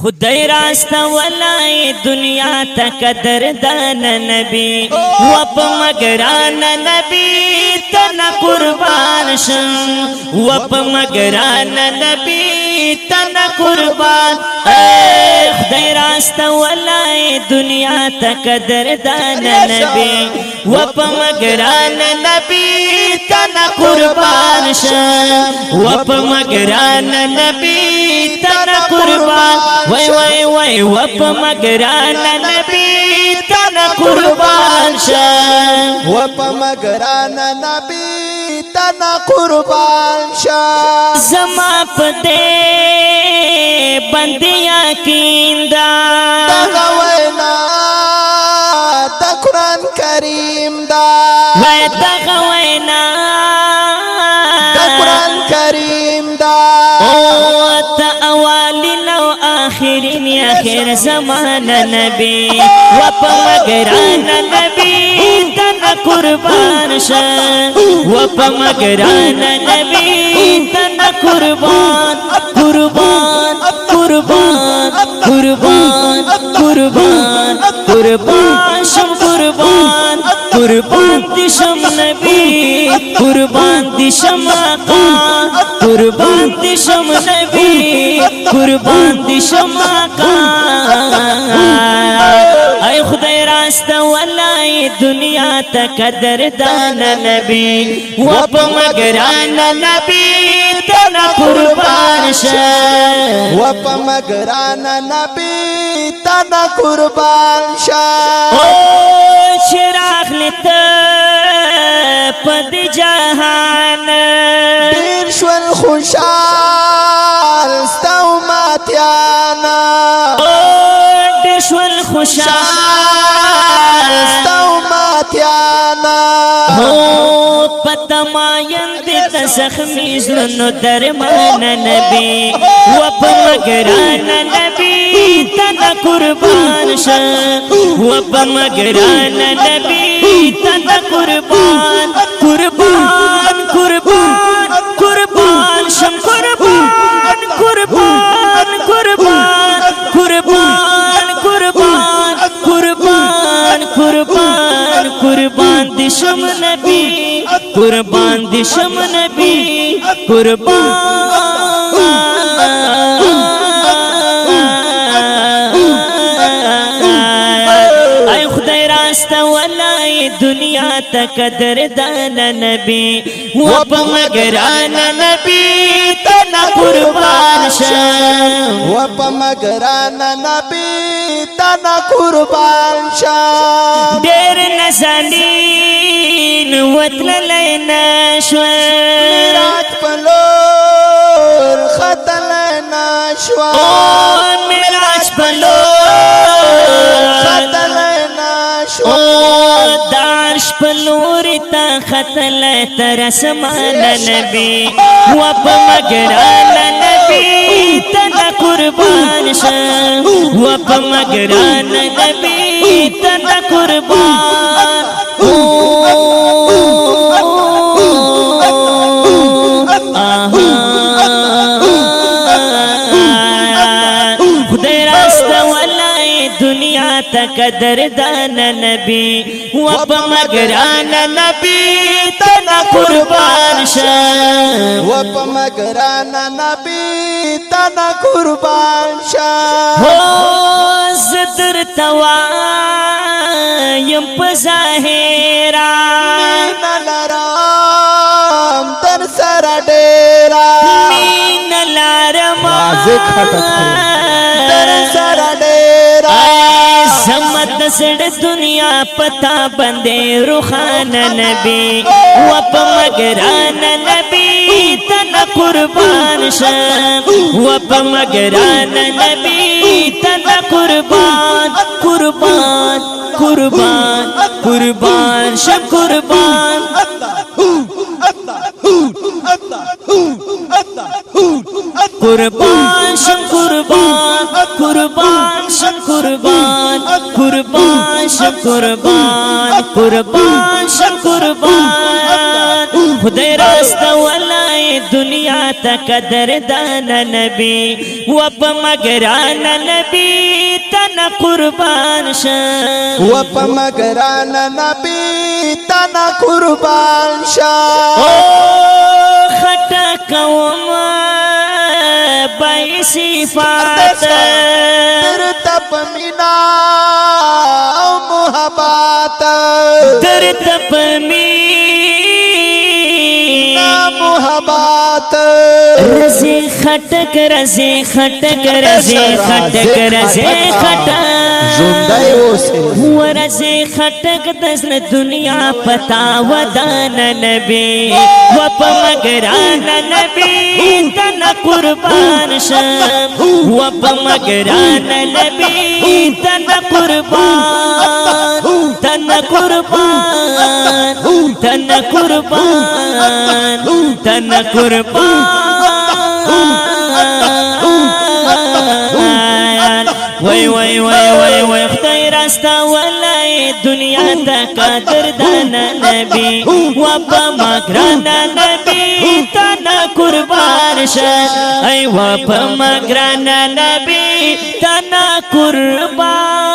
خدای راستا ولای دنیا تا قدردان نبی و پا مگران نبی تنا قربان شم و پا مگران نبی تنا قربان خدای راستا ولای دنیا تا قدردان نبی و پا مگران نبی تنا قربان شم و پا مگران نبی تنا قربان وای وای وای و پا مگران نبی تنا قربان شم و پا مگران نبی تنا قربان شم زما پدے بندیا کیندا دغه وینا د قرآن کریم دا وای دغه وینا د قرآن کریم دا او تا اولین و آخرین یا خیر زمان نبی و پا مگران نبی تنا قربان شم و پا مگران نبی تنا قربان قربان قربان قربان قربان قربان شم قربان قربان دیشم نبی قربان دیشم آقا قربان دیشم نبی قربان دیشم آقا ای خدای راستا ولای دنیا تا قدردان نبی و پا مگران نبی تنا قربان شم و پا مگران نبی تنا قربان شم او چراغ لیتا پد جهان دیر شول خوشحال ستو ماتیانا ډېر شول خوشحال ستو ماتیانا هو پتماین دې د زخمي زړونو درمان نبی و په مګران نبی تنا قربان شم و په مګران نبی تنا قربان قربان قربان قربان شم قربان قربان قربان قربان قربان قربان قربان قربان دشم نبی قربان دشم نبی قربان ای خدای راستا ولای دنیا تا قدردان نبی و پا مگران نبی تنا قربان شم و پا مگران نبی تنا قربان شم دیر نزالین وطللی نشوان میرات پلور خطل نشوان میراج پلو خطل نشوان دارش پلوری تا خطل تر اسمان نبی و پا مگران نبی تنا قربان شم و پا مگران نبی تنا قربان خدای راستا ولای دنیا تا قدردان نبی و پا مگران نبی تنا قربان شم و پا مگران نبی تنا قربان شم هو زدر توایم پا ظاہرا مین لرام در سر ڈیرا مین لارم در سر ڈیرا زمت سڑ دنیا پتا بندے روخان نبی و پا مگران نبی تنا قربان شم و پا مگران نبی تنا قربان قربان قربان قربان شم قربان قربان شم قربان قربان شم قربان قربان شم قربان قربان شم قربان خدای راستا ولای دنیا تا قدردان نبی و په مګران نبی تن قربان شه و په مګران نبی تنا قربان شا او خټه کوم بای صفات درته په مینا او محبت درته په مینا محبت رزي خټک رزي خټک رزي خټک رزي خټک ژوندۍ اوسې ورزي خټک دسن دنیا پتا ودان نبی و په مګران نبی تن قربان شم و په مګران نبی تن قربان تن قربان تن قربان تن قربان وای وای وای وای وای خدای راستا ولای دنیا ته قدر دان نبی و په مګران نبی تن قربان شه ای و په مګران نبی تن قربان